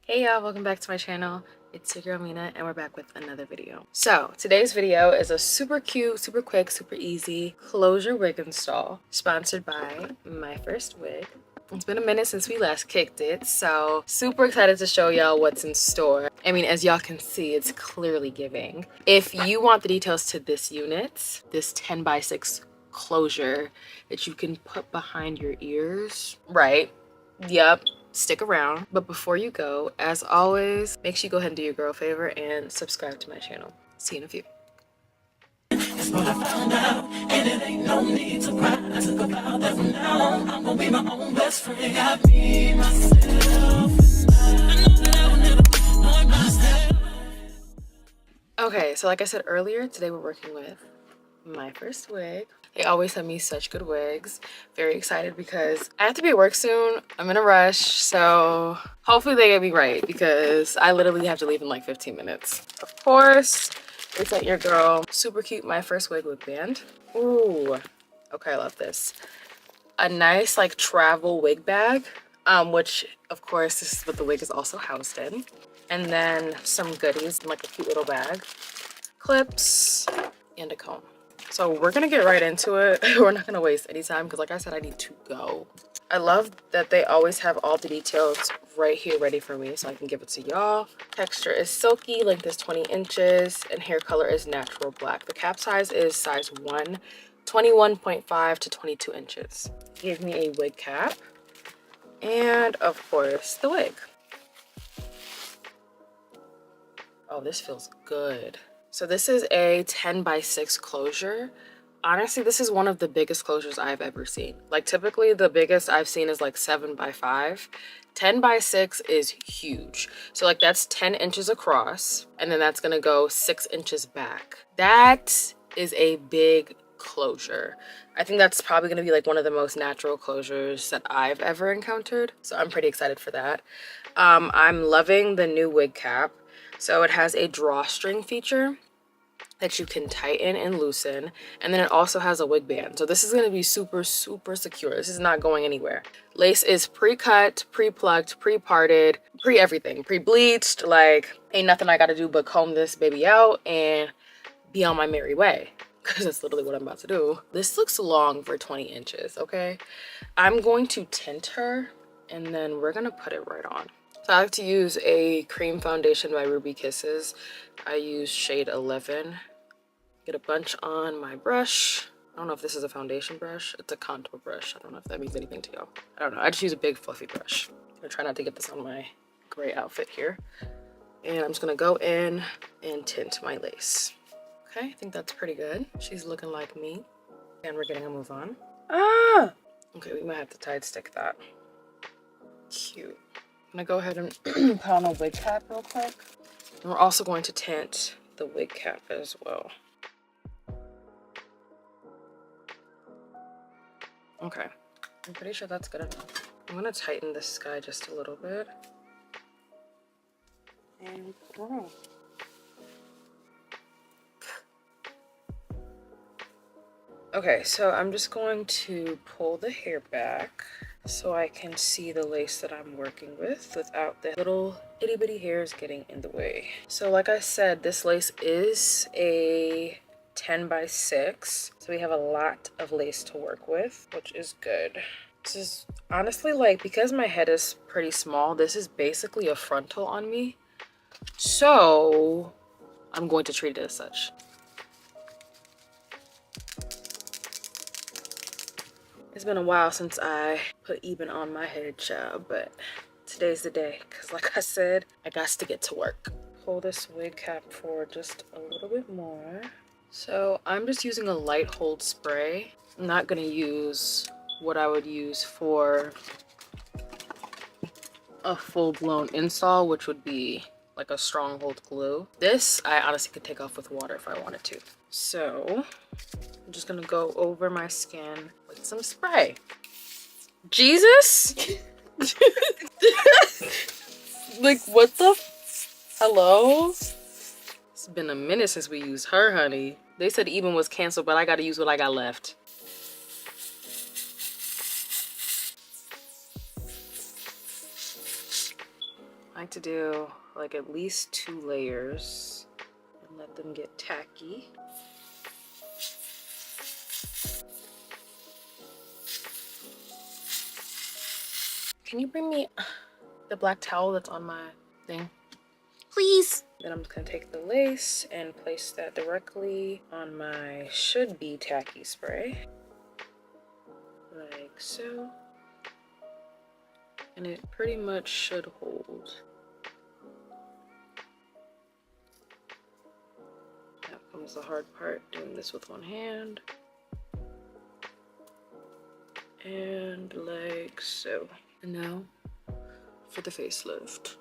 Hey y'all, welcome back to my channel. It's your girl Mina and we're back with another video. So today's video is a super cute, super quick, super easy closure wig install sponsored by Myfirstwig. It's been a minute since we last kicked it, so super excited to show y'all what's in store. I mean, as y'all can see, it's clearly giving. If you want the details to this unit, this 10x6 closure that you can put behind your ears, right? Yep. Stick around. But before you go, as always, make sure you go ahead and do your girl a favor and subscribe to my channel. See you in a few. That's what I found out, and it ain't no need to cry. I took a vow that from now on, I'm gonna be my own best friend. Got me, myself, and I know that I will never find myself. Okay, so like I said earlier, today we're working with Myfirstwig. They always send me such good wigs. Very excited because I have to be at work soon. I'm in a rush, so hopefully they get me right because I literally have to leave in like 15 minutes. Of course, they sent your girl super cute Myfirstwig wig band. Ooh, okay, I love this. A nice like travel wig bag, which of course this is what the wig is also housed in. And then some goodies in like a cute little bag, clips, and a comb. So we're gonna get right into it. We're not gonna waste any time because like I said, I need to go. I love that they always have all the details right here ready for me so I can give it to y'all. Texture is silky, length is 20 inches, and hair color is natural black. The cap size is size 1, 21.5 to 22 inches. Give me a wig cap, and of course the wig. Oh, this feels good. So this is a 10x6 closure. Honestly, this is one of the biggest closures I've ever seen. Like typically the biggest I've seen is like 7x5. 10x6 is huge. So like that's 10 inches across and then that's gonna go 6 inches back. That is a big closure. I think that's probably gonna be like one of the most natural closures that I've ever encountered. So I'm pretty excited for that. I'm loving the new wig cap. So it has a drawstring feature that you can tighten and loosen, and then it also has a wig band. So this is going to be super secure. This is not going anywhere. Lace is pre-cut, pre-plucked, pre-parted, pre-everything, pre-bleached. Like ain't nothing I got to do but comb this baby out and be on my merry way, because that's literally what I'm about to do. This looks long for 20 inches. Okay, I'm going to tint her and then we're gonna put it right on. So I like to use a cream foundation by Ruby Kisses. I use shade 11. Get a bunch on my brush. I don't know if this is a foundation brush. It's a contour brush. I don't know if that means anything to y'all. I don't know. I just use a big fluffy brush. I'm gonna try not to get this on my gray outfit here. And I'm just gonna go in and tint my lace. Okay, I think that's pretty good. She's looking like me. And we're getting a move on. Ah! Okay, we might have to tide stick that. Cute. I'm gonna go ahead and put on a wig cap real quick. And we're also going to tint the wig cap as well. Okay, I'm pretty sure that's good enough. I'm gonna tighten this guy just a little bit. And oh. Okay, so I'm just going to pull the hair back so I can see the lace that I'm working with without the little itty bitty hairs getting in the way. So like I said, this lace is a 10x6, so we have a lot of lace to work with, which is good. This is honestly like, because my head is pretty small, this is basically a frontal on me, so I'm going to treat it as such. It's been a while since I put even on my head, child, but today's the day, because like I said, I got to get to work. Pull this wig cap forward just a little bit more. So I'm just using a light hold spray. I'm not gonna use what I would use for a full-blown install, which would be like a strong hold glue. This I honestly could take off with water if I wanted to. So I'm just gonna go over my skin with some spray. Jesus! Like what the hello? It's been a minute since we used her, honey. They said even was canceled, but I gotta use what I got left. I to do like at least 2 layers and let them get tacky. Can you bring me the black towel that's on my thing? Please. Then I'm just gonna take the lace and place that directly on my should be tacky spray. Like so. And it pretty much should hold. That comes the hard part, doing this with one hand. And like so. And now for the facelift.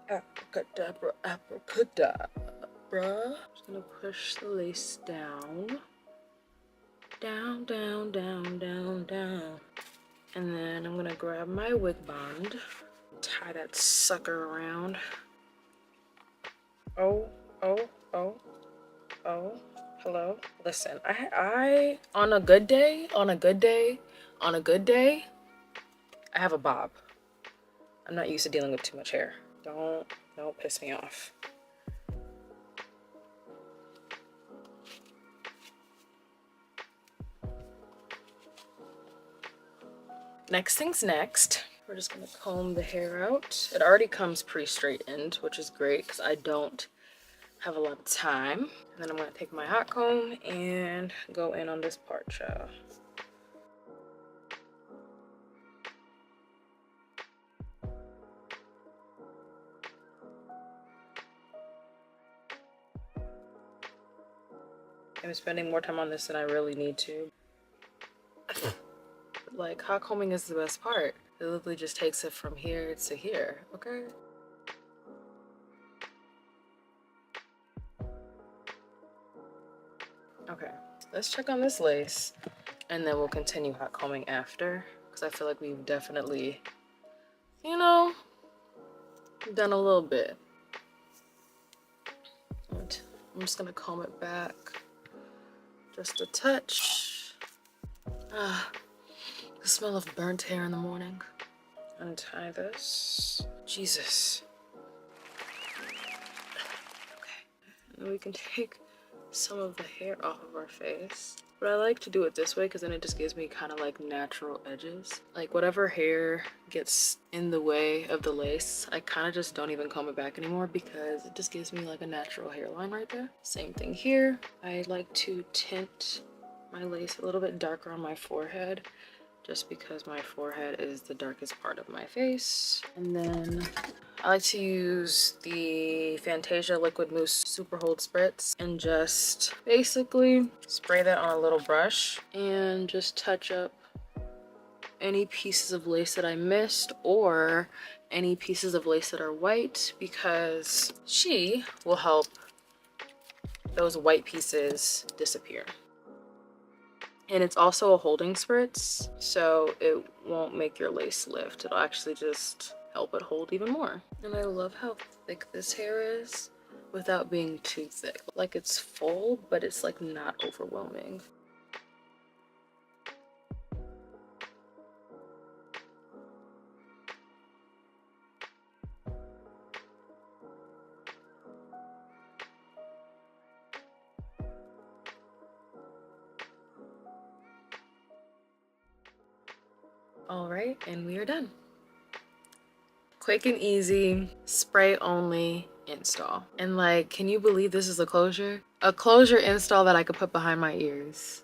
Abracadabra, abracadabra. Just gonna push the lace down. Down, down, down, down, down. And then I'm gonna grab my wig bond, tie that sucker around. Oh, oh, oh, oh, hello. Listen, I on a good day, I have a bob. I'm not used to dealing with too much hair. Don't piss me off. Next thing's next. We're just gonna comb the hair out. It already comes pre-straightened, which is great because I don't have a lot of time. And then I'm gonna take my hot comb and go in on this part, y'all. I'm spending more time on this than I really need to. Like, hot combing is the best part. It literally just takes it from here to here, okay? Okay, let's check on this lace and then we'll continue hot combing after, because I feel like we've definitely, you know, done a little bit. And I'm just gonna comb it back just a touch. Ah, the smell of burnt hair in the morning. Untie this. Jesus. Okay, and then we can take some of the hair off of our face. But I like to do it this way because then it just gives me kind of like natural edges. Like whatever hair gets in the way of the lace, I kind of just don't even comb it back anymore because it just gives me like a natural hairline right there. Same thing here. I like to tint my lace a little bit darker on my forehead just because my forehead is the darkest part of my face. And then I like to use the Fantasia Liquid Mousse Super Hold Spritz and just basically spray that on a little brush and just touch up any pieces of lace that I missed or any pieces of lace that are white, because she will help those white pieces disappear. And it's also a holding spritz, so it won't make your lace lift. It'll actually just help it hold even more. And I love how thick this hair is without being too thick. Like it's full, but it's like not overwhelming. All right, and we are done. Quick and easy, spray only install. And like, can you believe this is a closure? A closure install that I could put behind my ears.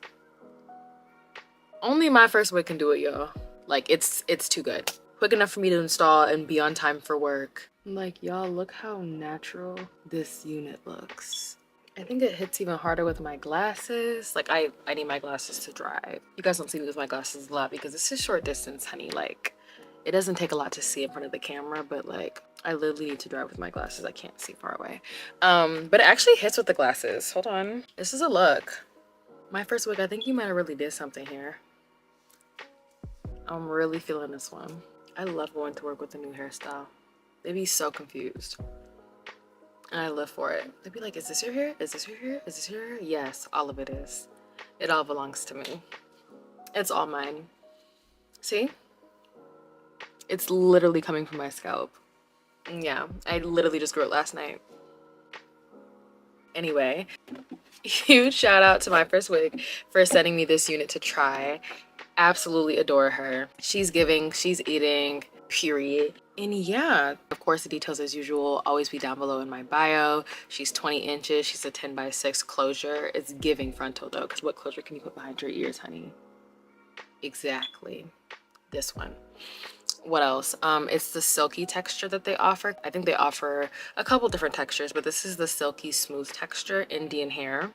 Only Myfirstwig can do it, y'all. Like, it's too good. Quick enough for me to install and be on time for work. Like, y'all, look how natural this unit looks. I think it hits even harder with my glasses. Like, I need my glasses to dry. You guys don't see me with my glasses a lot because this is short distance, honey. Like, it doesn't take a lot to see in front of the camera, but like, I literally need to drive with my glasses. I can't see far away. But it actually hits with the glasses. Hold on. This is a look. Myfirstwig, I think you might have really did something here. I'm really feeling this one. I love going to work with a new hairstyle. They'd be so confused. And I live for it. They'd be like, is this your hair? Is this your hair? Is this your hair? Yes, all of it is. It all belongs to me. It's all mine. See? It's literally coming from my scalp. Yeah, I literally just grew it last night. Anyway, huge shout out to Myfirstwig for sending me this unit to try. Absolutely adore her. She's giving, she's eating, period. And yeah, of course, the details as usual always be down below in my bio. She's 20 inches. She's a 10x6 closure. It's giving frontal though, because what closure can you put behind your ears, honey? Exactly. This one. What else? It's the silky texture that they offer. I think they offer a couple different textures, but this is the silky smooth texture, Indian hair.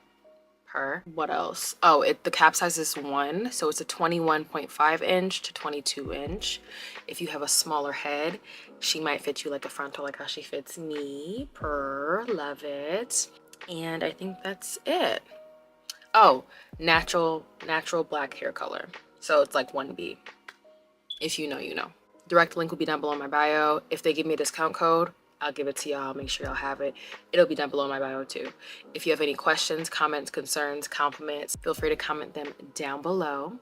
What else? Oh, the cap size is 1, so it's a 21.5 inch to 22 inch. If you have a smaller head, she might fit you like a frontal, like how she fits me. Love it. And I think that's it. Oh, natural black hair color, so it's like 1B. If you know, you know. Direct link will be down below in my bio. If they give me a discount code, I'll give it to y'all. Make sure y'all have it. It'll be down below in my bio too. If you have any questions, comments, concerns, compliments, feel free to comment them down below.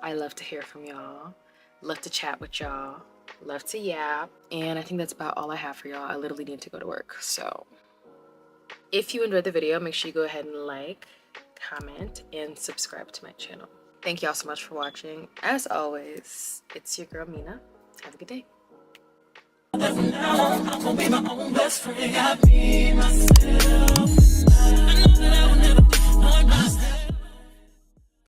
I love to hear from y'all. Love to chat with y'all. Love to yap. And I think that's about all I have for y'all. I literally need to go to work. So if you enjoyed the video, make sure you go ahead and like, comment, and subscribe to my channel. Thank y'all so much for watching. As always, it's your girl Mina. Have a good day. I'm gonna be my own best friend. I be myself. I know that I will never be